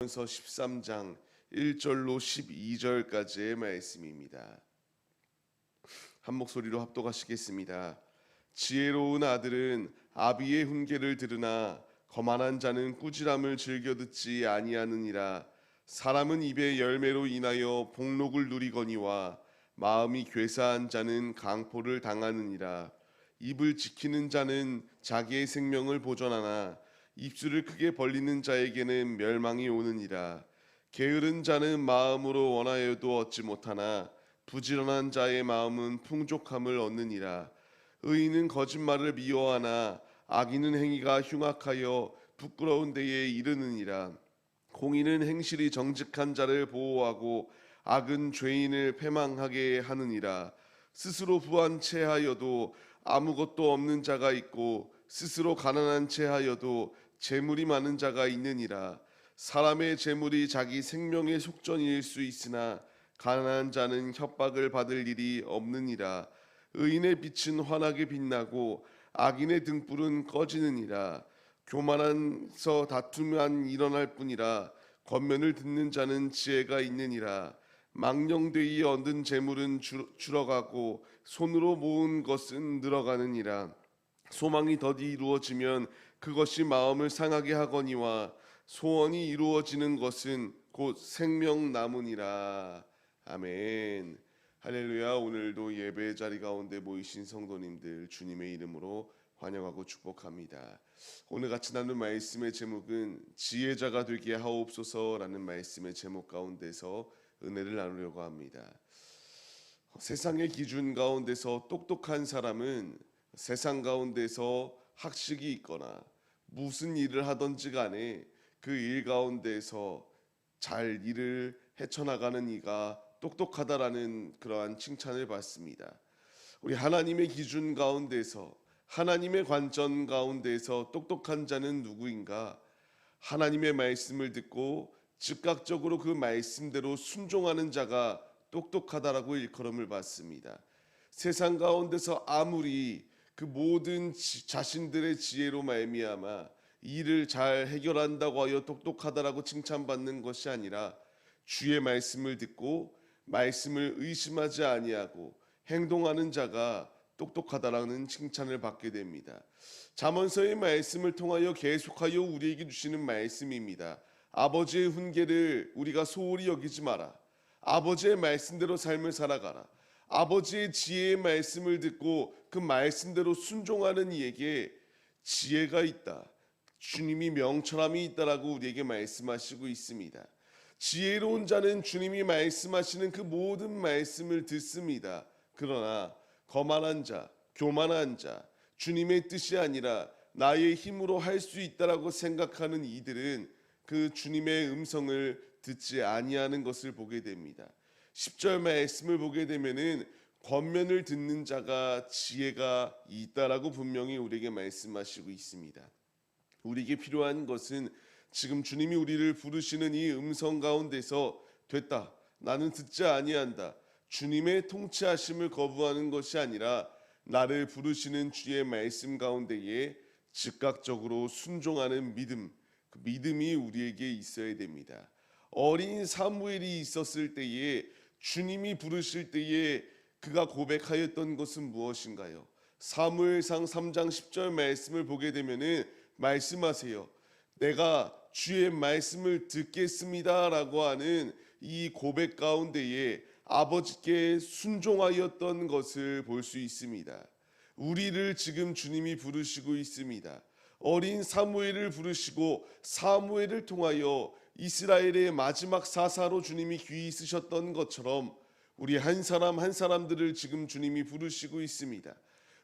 서 13장 1절로 12절까지의 말씀입니다. 한 목소리로 합독하시겠습니다. 지혜로운 아들은 아비의 훈계를 들으나 거만한 자는 꾸지람을 즐겨 듣지 아니하느니라. 사람은 입의 열매로 인하여 복록을 누리거니와 마음이 괴사한 자는 강포를 당하느니라. 입을 지키는 자는 자기의 생명을 보존하나 입술을 크게 벌리는 자에게는 멸망이 오느니라. 게으른 자는 마음으로 원하여도 얻지 못하나 부지런한 자의 마음은 풍족함을 얻느니라. 의인은 거짓말을 미워하나 악인은 행위가 흉악하여 부끄러운 데에 이르느니라. 공의는 행실이 정직한 자를 보호하고 악은 죄인을 패망하게 하느니라. 스스로 부한 채하여도 아무것도 없는 자가 있고 스스로 가난한 채하여도 재물이 많은 자가 있느니라. 사람의 재물이 자기 생명의 속전일 수 있으나 가난한 자는 협박을 받을 일이 없느니라. 의인의 빛은 환하게 빛나고 악인의 등불은 꺼지느니라. 교만한서 다툼만 일어날 뿐이라. 권면을 듣는 자는 지혜가 있느니라. 망령되이 얻은 재물은 줄어가고 손으로 모은 것은 늘어가느니라. 소망이 더디 이루어지면 그것이 마음을 상하게 하거니와 소원이 이루어지는 것은 곧 생명나무니라. 아멘. 할렐루야. 오늘도 예배 자리 가운데 모이신 성도님들 주님의 이름으로 환영하고 축복합니다. 오늘 같이 나눌 말씀의 제목은 지혜자가 되게 하옵소서라는 말씀의 제목 가운데서 은혜를 나누려고 합니다. 세상의 기준 가운데서 똑똑한 사람은 세상 가운데서 학식이 있거나 무슨 일을 하든지 간에 그 일 가운데서 잘 일을 헤쳐나가는 이가 똑똑하다라는 그러한 칭찬을 받습니다. 우리 하나님의 기준 가운데서 하나님의 관점 가운데서 똑똑한 자는 누구인가? 하나님의 말씀을 듣고 즉각적으로 그 말씀대로 순종하는 자가 똑똑하다라고 일컬음을 받습니다. 세상 가운데서 아무리 그 모든 자신들의 지혜로 말미암아 일을 잘 해결한다고 하여 똑똑하다라고 칭찬받는 것이 아니라 주의 말씀을 듣고 말씀을 의심하지 아니하고 행동하는 자가 똑똑하다라는 칭찬을 받게 됩니다. 잠언서의 말씀을 통하여 계속하여 우리에게 주시는 말씀입니다. 아버지의 훈계를 우리가 소홀히 여기지 마라. 아버지의 말씀대로 삶을 살아가라. 아버지의 지혜의 말씀을 듣고 그 말씀대로 순종하는 이에게 지혜가 있다. 주님이 명철함이 있다라고 우리에게 말씀하시고 있습니다. 지혜로운 자는 주님이 말씀하시는 그 모든 말씀을 듣습니다. 그러나 거만한 자, 교만한 자, 주님의 뜻이 아니라 나의 힘으로 할 수 있다라고 생각하는 이들은 그 주님의 음성을 듣지 아니하는 것을 보게 됩니다. 10절 말씀을 보게 되면은 권면을 듣는 자가 지혜가 있다라고 분명히 우리에게 말씀하시고 있습니다. 우리에게 필요한 것은 지금 주님이 우리를 부르시는 이 음성 가운데서 됐다. 나는 듣지 아니한다. 주님의 통치하심을 거부하는 것이 아니라 나를 부르시는 주의 말씀 가운데에 즉각적으로 순종하는 믿음, 그 믿음이 우리에게 있어야 됩니다. 어린 사무엘이 있었을 때에 주님이 부르실 때에 그가 고백하였던 것은 무엇인가요? 사무엘상 3장 10절 말씀을 보게 되면은 말씀하세요. 내가 주의 말씀을 듣겠습니다라고 하는 이 고백 가운데에 아버지께 순종하였던 것을 볼 수 있습니다. 우리를 지금 주님이 부르시고 있습니다. 어린 사무엘을 부르시고 사무엘을 통하여 이스라엘의 마지막 사사로 주님이 귀히 쓰셨던 것처럼 우리 한 사람 한 사람들을 지금 주님이 부르시고 있습니다.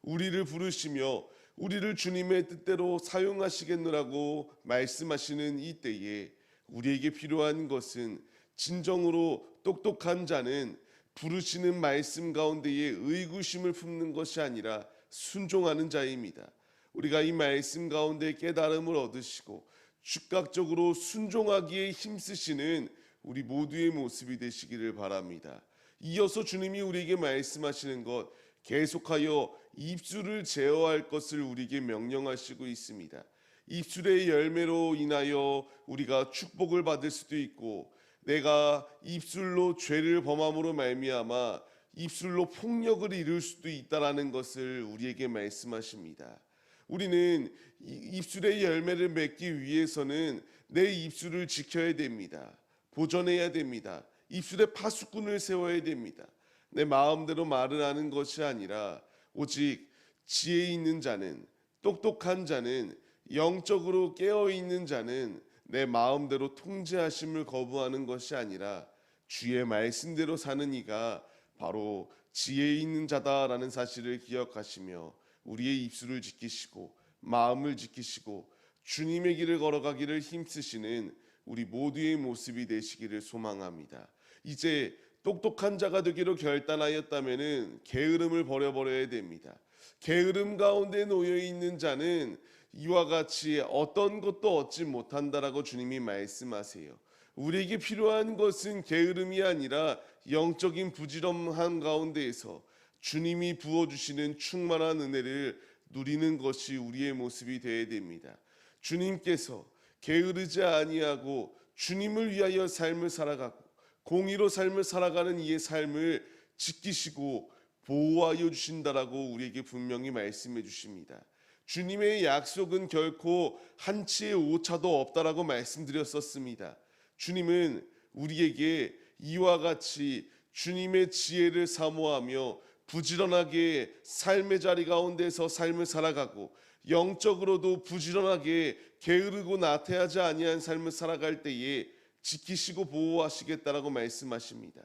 우리를 부르시며 우리를 주님의 뜻대로 사용하시겠노라고 말씀하시는 이 때에 우리에게 필요한 것은 진정으로 똑똑한 자는 부르시는 말씀 가운데에 의구심을 품는 것이 아니라 순종하는 자입니다. 우리가 이 말씀 가운데 깨달음을 얻으시고 즉각적으로 순종하기에 힘쓰시는 우리 모두의 모습이 되시기를 바랍니다. 이어서 주님이 우리에게 말씀하시는 것, 계속하여 입술을 제어할 것을 우리에게 명령하시고 있습니다. 입술의 열매로 인하여 우리가 축복을 받을 수도 있고, 내가 입술로 죄를 범함으로 말미암아 입술로 폭력을 이룰 수도 있다라는 것을 우리에게 말씀하십니다. 우리는 입술의 열매를 맺기 위해서는 내 입술을 지켜야 됩니다. 보존해야 됩니다. 입술에 파수꾼을 세워야 됩니다. 내 마음대로 말을 하는 것이 아니라 오직 지혜 있는 자는, 똑똑한 자는, 영적으로 깨어있는 자는 내 마음대로 통제하심을 거부하는 것이 아니라 주의 말씀대로 사는 이가 바로 지혜 있는 자다라는 사실을 기억하시며 우리의 입술을 지키시고 마음을 지키시고 주님의 길을 걸어가기를 힘쓰시는 우리 모두의 모습이 되시기를 소망합니다. 이제 똑똑한 자가 되기로 결단하였다면 게으름을 버려버려야 됩니다. 게으름 가운데 놓여 있는 자는 이와 같이 어떤 것도 얻지 못한다라고 주님이 말씀하세요. 우리에게 필요한 것은 게으름이 아니라 영적인 부지런함 가운데에서 주님이 부어주시는 충만한 은혜를 누리는 것이 우리의 모습이 되어야 됩니다. 주님께서 게으르지 아니하고 주님을 위하여 삶을 살아가고 공의로 삶을 살아가는 이의 삶을 지키시고 보호하여 주신다라고 우리에게 분명히 말씀해 주십니다. 주님의 약속은 결코 한치의 오차도 없다라고 말씀드렸었습니다. 주님은 우리에게 이와 같이 주님의 지혜를 사모하며 부지런하게 삶의 자리 가운데서 삶을 살아가고 영적으로도 부지런하게 게으르고 나태하지 아니한 삶을 살아갈 때에 지키시고 보호하시겠다라고 말씀하십니다.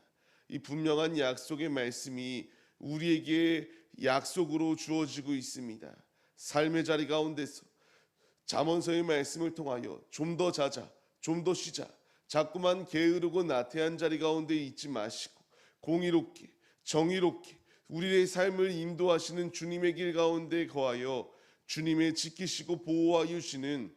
이 분명한 약속의 말씀이 우리에게 약속으로 주어지고 있습니다. 삶의 자리 가운데서 잠언서의 말씀을 통하여 좀 더 자자, 좀 더 쉬자, 자꾸만 게으르고 나태한 자리 가운데 있지 마시고 공의롭게 정의롭게 우리의 삶을 인도하시는 주님의 길 가운데 거하여 주님의 지키시고 보호하여 주시는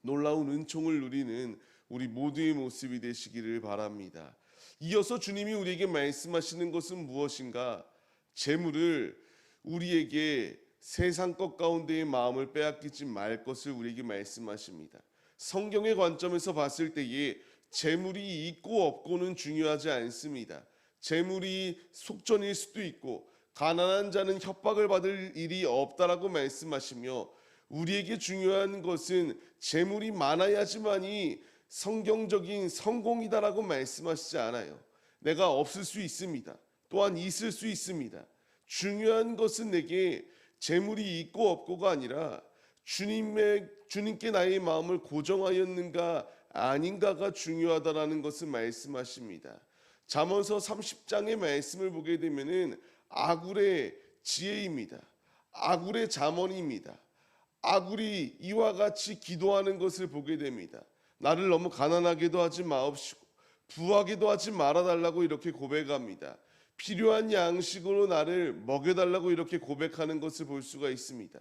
놀라운 은총을 누리는 우리 모두의 모습이 되시기를 바랍니다. 이어서 주님이 우리에게 말씀하시는 것은 무엇인가? 재물을 우리에게 세상 것 가운데의 마음을 빼앗기지 말 것을 우리에게 말씀하십니다. 성경의 관점에서 봤을 때에 재물이 있고 없고는 중요하지 않습니다. 재물이 속전일 수도 있고 가난한 자는 협박을 받을 일이 없다라고 말씀하시며 우리에게 중요한 것은 재물이 많아야지만이 성경적인 성공이다라고 말씀하시지 않아요. 내가 없을 수 있습니다. 또한 있을 수 있습니다. 중요한 것은 내게 재물이 있고 없고가 아니라 주님께 나의 마음을 고정하였는가 아닌가가 중요하다라는 것을 말씀하십니다. 잠언서 30장의 말씀을 보게 되면은 아굴의 지혜입니다. 아굴의 잠언입니다. 아굴이 이와 같이 기도하는 것을 보게 됩니다. 나를 너무 가난하게도 하지 마옵시고 부하게도 하지 말아달라고 이렇게 고백합니다. 필요한 양식으로 나를 먹여달라고 이렇게 고백하는 것을 볼 수가 있습니다.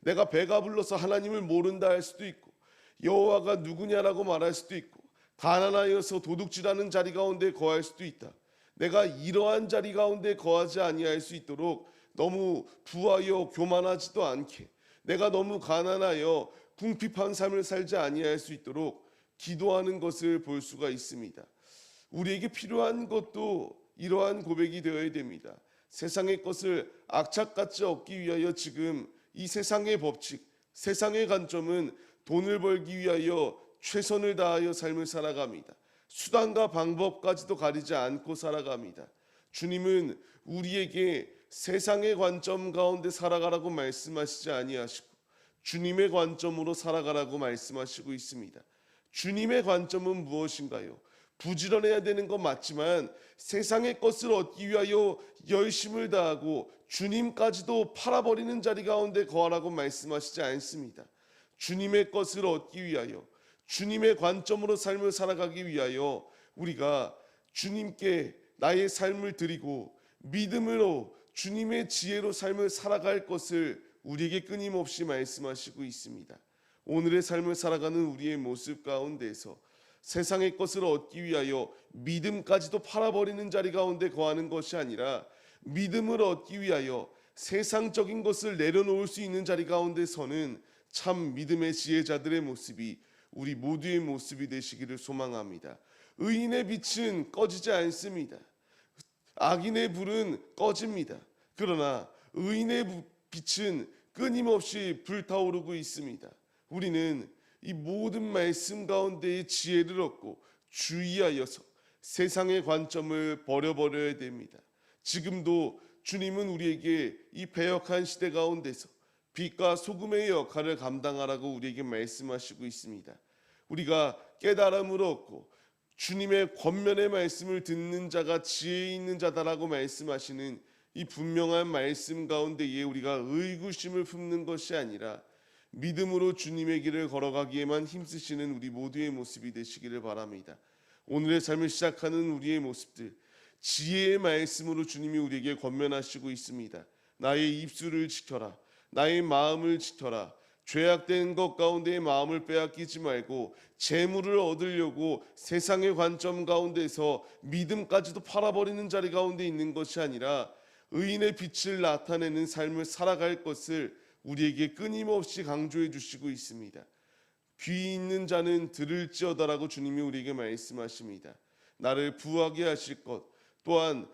내가 배가 불러서 하나님을 모른다 할 수도 있고 여호와가 누구냐라고 말할 수도 있고 가난하여서 도둑질하는 자리 가운데 거할 수도 있다. 내가 이러한 자리 가운데 거하지 아니할 수 있도록 너무 부하여 교만하지도 않게 내가 너무 가난하여 궁핍한 삶을 살지 아니할 수 있도록 기도하는 것을 볼 수가 있습니다. 우리에게 필요한 것도 이러한 고백이 되어야 됩니다. 세상의 것을 악착같이 얻기 위하여 지금 이 세상의 법칙, 세상의 관점은 돈을 벌기 위하여 최선을 다하여 삶을 살아갑니다. 수단과 방법까지도 가리지 않고 살아갑니다. 주님은 우리에게 세상의 관점 가운데 살아가라고 말씀하시지 아니하시고 주님의 관점으로 살아가라고 말씀하시고 있습니다. 주님의 관점은 무엇인가요? 부지런해야 되는 건 맞지만 세상의 것을 얻기 위하여 열심을 다하고 주님까지도 팔아버리는 자리 가운데 거하라고 말씀하시지 않습니다. 주님의 것을 얻기 위하여 주님의 관점으로 삶을 살아가기 위하여 우리가 주님께 나의 삶을 드리고 믿음으로 주님의 지혜로 삶을 살아갈 것을 우리에게 끊임없이 말씀하시고 있습니다. 오늘의 삶을 살아가는 우리의 모습 가운데서 세상의 것을 얻기 위하여 믿음까지도 팔아버리는 자리 가운데 거하는 것이 아니라 믿음을 얻기 위하여 세상적인 것을 내려놓을 수 있는 자리 가운데서는 참 믿음의 지혜자들의 모습이 우리 모두의 모습이 되시기를 소망합니다. 의인의 빛은 꺼지지 않습니다. 악인의 불은 꺼집니다. 그러나 의인의 빛은 끊임없이 불타오르고 있습니다. 우리는 이 모든 말씀 가운데의 지혜를 얻고 주의하여서 세상의 관점을 버려버려야 됩니다. 지금도 주님은 우리에게 이 배역한 시대 가운데서 빛과 소금의 역할을 감당하라고 우리에게 말씀하시고 있습니다. 우리가 깨달음을 얻고 주님의 권면의 말씀을 듣는 자가 지혜 있는 자다라고 말씀하시는 이 분명한 말씀 가운데에 우리가 의구심을 품는 것이 아니라 믿음으로 주님의 길을 걸어가기에만 힘쓰시는 우리 모두의 모습이 되시기를 바랍니다. 오늘의 삶을 시작하는 우리의 모습들, 지혜의 말씀으로 주님이 우리에게 권면하시고 있습니다. 나의 입술을 지켜라. 나의 마음을 지켜라. 죄악된 것 가운데의 마음을 빼앗기지 말고 재물을 얻으려고 세상의 관점 가운데서 믿음까지도 팔아버리는 자리 가운데 있는 것이 아니라 의인의 빛을 나타내는 삶을 살아갈 것을 우리에게 끊임없이 강조해 주시고 있습니다. 귀 있는 자는 들을지어다라고 주님이 우리에게 말씀하십니다. 나를 부하게 하실 것, 또한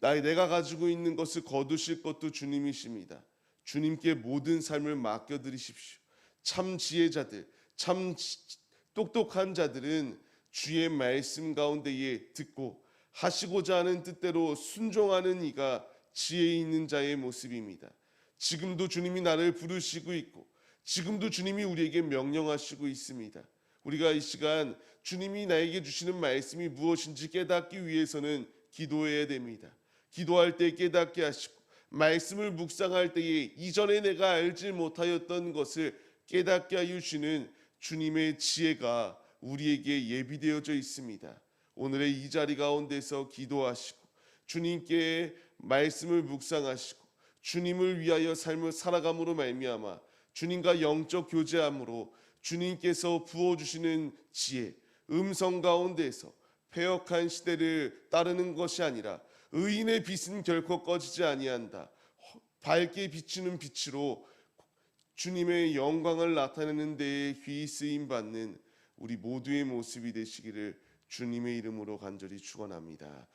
내가 가지고 있는 것을 거두실 것도 주님이십니다. 주님께 모든 삶을 맡겨드리십시오. 참 지혜자들, 참 똑똑한 자들은 주의 말씀 가운데에 듣고 하시고자 하는 뜻대로 순종하는 이가 지혜 있는 자의 모습입니다. 지금도 주님이 나를 부르시고 있고 지금도 주님이 우리에게 명령하시고 있습니다. 우리가 이 시간 주님이 나에게 주시는 말씀이 무엇인지 깨닫기 위해서는 기도해야 됩니다. 기도할 때 깨닫게 하시고 말씀을 묵상할 때에 이전에 내가 알지 못하였던 것을 깨닫게 하여 주시는 주님의 지혜가 우리에게 예비되어져 있습니다. 오늘의 이 자리 가운데서 기도하시고 주님께 말씀을 묵상하시고 주님을 위하여 삶을 살아감으로 말미암아 주님과 영적 교제함으로 주님께서 부어주시는 지혜, 음성 가운데서 패역한 시대를 따르는 것이 아니라 의인의 빛은 결코 꺼지지 아니한다. 밝게 비추는 빛으로 주님의 영광을 나타내는 데에 귀히 쓰임 받는 우리 모두의 모습이 되시기를 주님의 이름으로 간절히 축원합니다.